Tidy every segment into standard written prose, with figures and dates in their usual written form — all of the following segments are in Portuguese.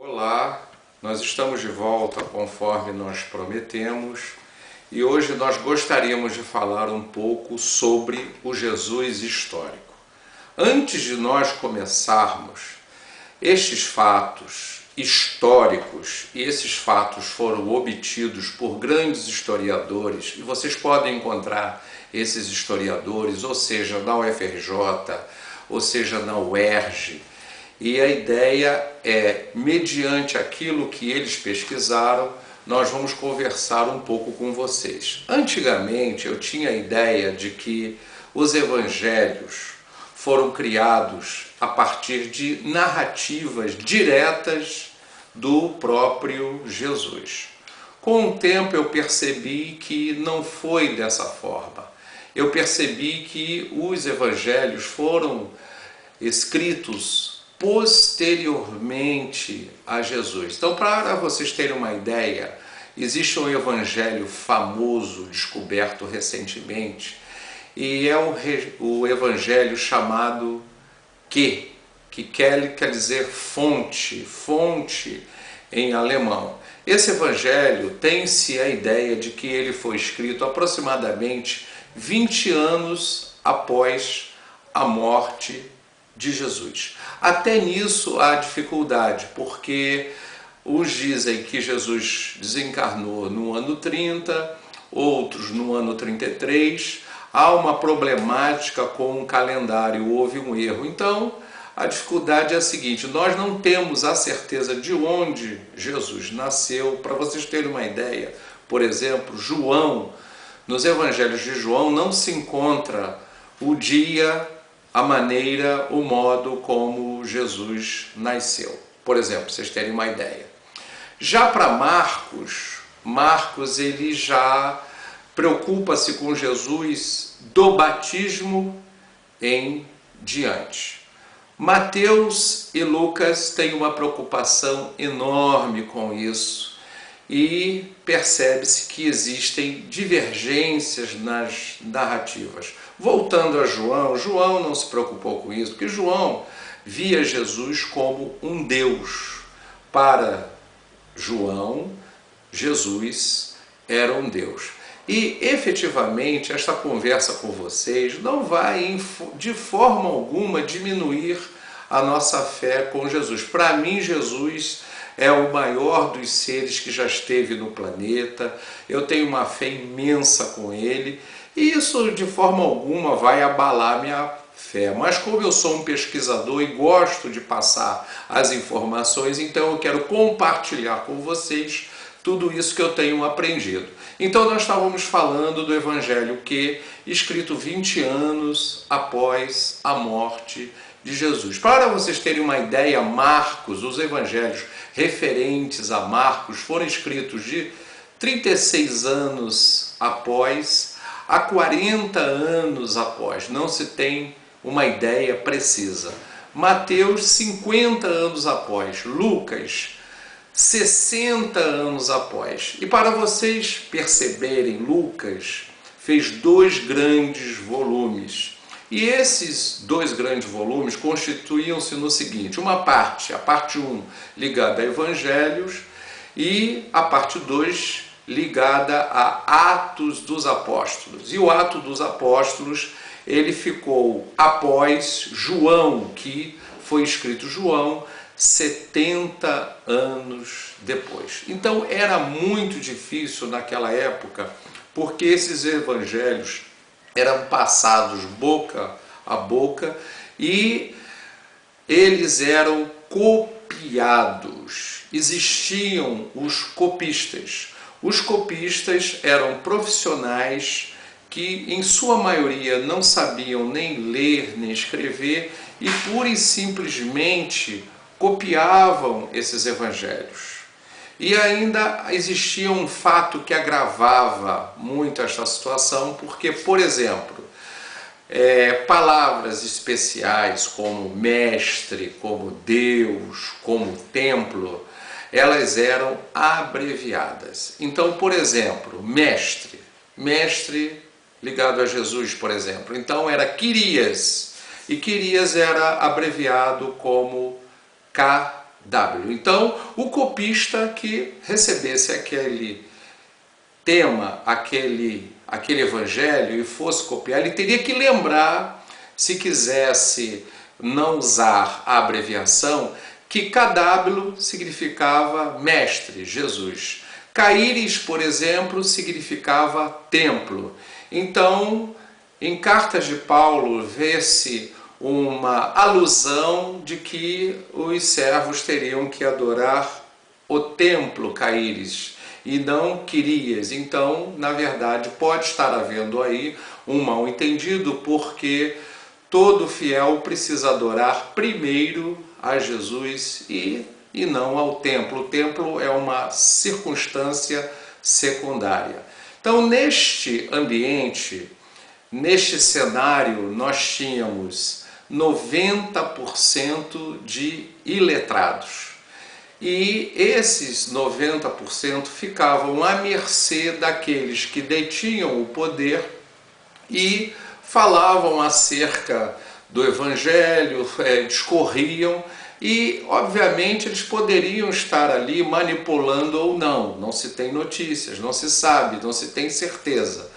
Olá, nós estamos de volta conforme nós prometemos e hoje nós gostaríamos de falar um pouco sobre o Jesus histórico. Antes de nós começarmos, estes fatos históricos, e esses fatos foram obtidos por grandes historiadores, e vocês podem encontrar esses historiadores, ou seja, na UFRJ, ou seja, na UERJ, e a ideia é, mediante aquilo que eles pesquisaram, nós vamos conversar um pouco com vocês. Antigamente eu tinha a ideia de que os evangelhos foram criados a partir de narrativas diretas do próprio Jesus. Com o tempo eu percebi que não foi dessa forma. Eu percebi que os evangelhos foram escritos posteriormente a Jesus. Então, para vocês terem uma ideia, existe um evangelho famoso, descoberto recentemente, e é o evangelho chamado que quer dizer fonte em alemão. Esse evangelho tem-se a ideia de que ele foi escrito aproximadamente 20 anos após a morte de Jesus. Até nisso há dificuldade, porque uns dizem que Jesus desencarnou no ano 30, outros no ano 33. Há uma problemática com o calendário, houve um erro. Então, a dificuldade é a seguinte: nós não temos a certeza de onde Jesus nasceu. Para vocês terem uma ideia, por exemplo, João, nos evangelhos de João não se encontra o dia, a maneira, o modo como Jesus nasceu. Por exemplo, vocês terem uma ideia. Já para Marcos ele já preocupa-se com Jesus do batismo em diante. Mateus e Lucas têm uma preocupação enorme com isso e percebe-se que existem divergências nas narrativas. Voltando a João, João não se preocupou com isso, porque João via Jesus como um Deus. Para João, Jesus era um Deus. E, efetivamente, esta conversa com vocês não vai, de forma alguma, diminuir a nossa fé com Jesus. Para mim, Jesus é o maior dos seres que já esteve no planeta. Eu tenho uma fé imensa com ele e isso de forma alguma vai abalar minha fé. Mas como eu sou um pesquisador e gosto de passar as informações, então eu quero compartilhar com vocês tudo isso que eu tenho aprendido. Então nós estávamos falando do Evangelho que, escrito 20 anos após a morte de Jesus. Para vocês terem uma ideia, Marcos, os evangelhos referentes a Marcos foram escritos de 36 anos após a 40 anos após. Não se tem uma ideia precisa. Mateus, 50 anos após. Lucas, 60 anos após. E para vocês perceberem, Lucas fez 2 grandes volumes. E esses 2 grandes volumes constituíam-se no seguinte: uma parte, a parte 1, ligada a evangelhos, e a parte 2, ligada a Atos dos Apóstolos. E o Ato dos Apóstolos, ele ficou após João, que foi escrito João, 70 anos depois. Então era muito difícil naquela época, porque esses evangelhos eram passados boca a boca e eles eram copiados. Existiam os copistas. Os copistas eram profissionais que, em sua maioria, não sabiam nem ler nem escrever e pura e simplesmente copiavam esses evangelhos. E ainda existia um fato que agravava muito esta situação, porque, por exemplo, palavras especiais como mestre, como Deus, como templo, elas eram abreviadas. Então, por exemplo, mestre ligado a Jesus, por exemplo, então era Quirias, e Quirias era abreviado como W. Então, o copista que recebesse aquele tema, aquele evangelho e fosse copiar, ele teria que lembrar, se quisesse não usar a abreviação, que KW significava mestre, Jesus. Caíris, por exemplo, significava templo. Então, em cartas de Paulo, vê-se uma alusão de que os servos teriam que adorar o templo Caíris e não Quirias. Então, na verdade, pode estar havendo aí um mal-entendido, porque todo fiel precisa adorar primeiro a Jesus e não ao templo. O templo é uma circunstância secundária. Então, neste ambiente, neste cenário, nós tínhamos 90% de iletrados. E esses 90% ficavam à mercê daqueles que detinham o poder e falavam acerca do Evangelho, discorriam, e obviamente eles poderiam estar ali manipulando ou não. Não se tem notícias, não se sabe, não se tem certeza.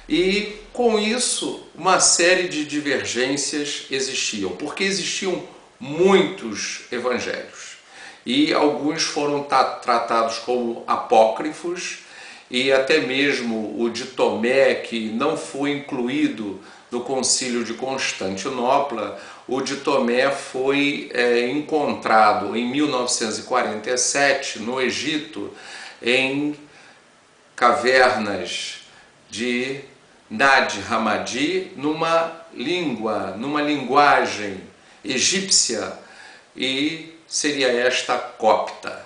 E com isso uma série de divergências existiam, porque existiam muitos evangelhos e alguns foram tratados como apócrifos, e até mesmo o de Tomé, que não foi incluído no Concílio de Constantinopla, o de Tomé foi encontrado em 1947 no Egito, em cavernas de Nag Hammadi, numa linguagem egípcia, e seria esta copta.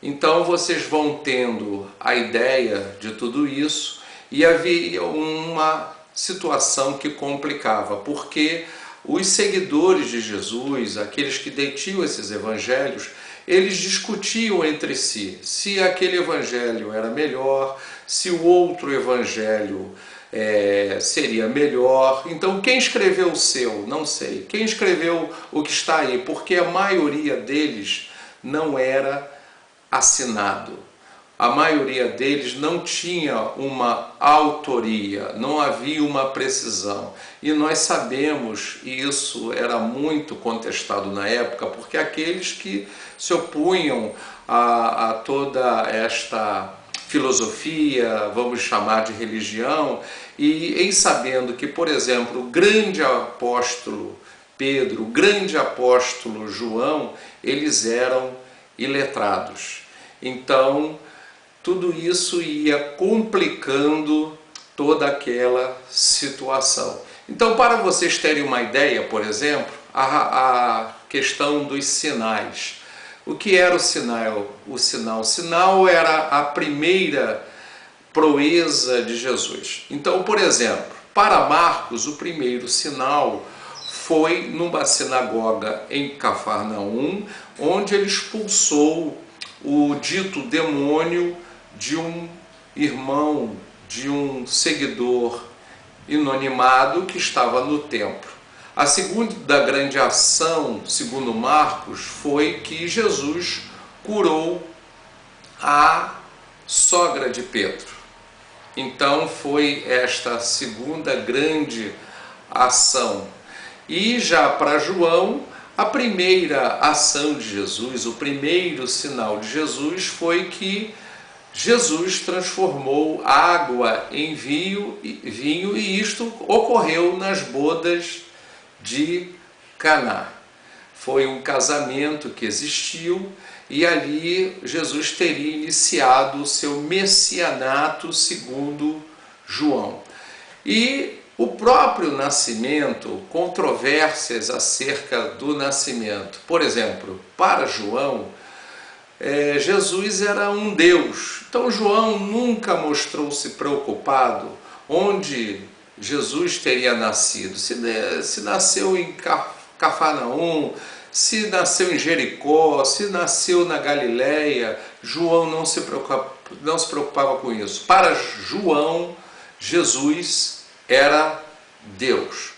Então vocês vão tendo a ideia de tudo isso, e havia uma situação que complicava, porque os seguidores de Jesus, aqueles que detinham esses evangelhos, eles discutiam entre si se aquele evangelho era melhor, se o outro evangelho seria melhor. Então, quem escreveu o seu? Não sei. Quem escreveu o que está aí? Porque a maioria deles não era assinado. A maioria deles não tinha uma autoria, não havia uma precisão. E nós sabemos, e isso era muito contestado na época, porque aqueles que se opunham a toda esta filosofia, vamos chamar de religião, e em sabendo que, por exemplo, o grande apóstolo Pedro, o grande apóstolo João, eles eram iletrados. Então, tudo isso ia complicando toda aquela situação. Então, para vocês terem uma ideia, por exemplo, a questão dos sinais. O que era o sinal? O sinal era a primeira proeza de Jesus. Então, por exemplo, para Marcos, o primeiro sinal foi numa sinagoga em Cafarnaum, onde ele expulsou o dito demônio de um irmão, de um seguidor inanimado que estava no templo. A segunda grande ação, segundo Marcos, foi que Jesus curou a sogra de Pedro. Então foi esta segunda grande ação. E já para João, a primeira ação de Jesus, o primeiro sinal de Jesus foi que Jesus transformou água em vinho, e isto ocorreu nas bodas de Caná. Foi um casamento que existiu, e ali Jesus teria iniciado o seu messianato segundo João. E o próprio nascimento, controvérsias acerca do nascimento. Por exemplo, para João, Jesus era um Deus. Então João nunca mostrou-se preocupado onde Jesus teria nascido. Se nasceu em Cafarnaum, se nasceu em Jericó, se nasceu na Galileia, João não se preocupava com isso. Para João, Jesus era Deus.